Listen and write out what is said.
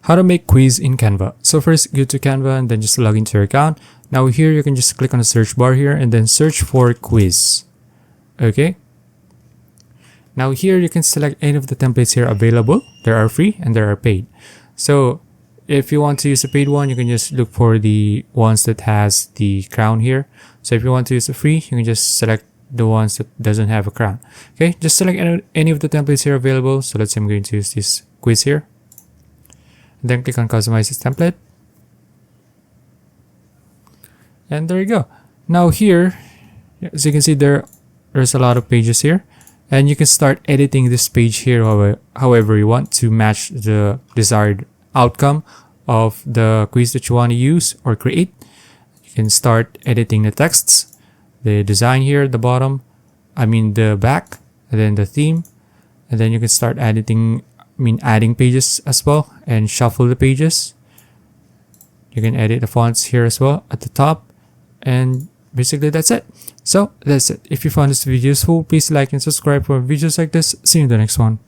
How to make quiz in Canva. So first, go to Canva and then just log into your account. Now here you can just click on the search bar here and then search for quiz. Okay. Now here you can select any of the templates here available. There are free and there are paid. So if you want to use a paid one, you can just look for the ones that has the crown here. So if you want to use a free, you can just select the ones that doesn't have a crown. Okay, just select any of the templates here available. So let's say I'm going to use this quiz here. And then click on customize this template. And there you go. Now here, as you can see, there's a lot of pages here. And you can start editing this page here however you want to match the desired outcome of the quiz that you want to use or create. You can start editing the texts, the design here at the bottom, the back, and then the theme. And then you can start adding pages as well and shuffle the pages. You can edit the fonts here as well at the top. And basically that's it. So that's it. If you found this video useful, please like and subscribe for videos like this. See you in the next one.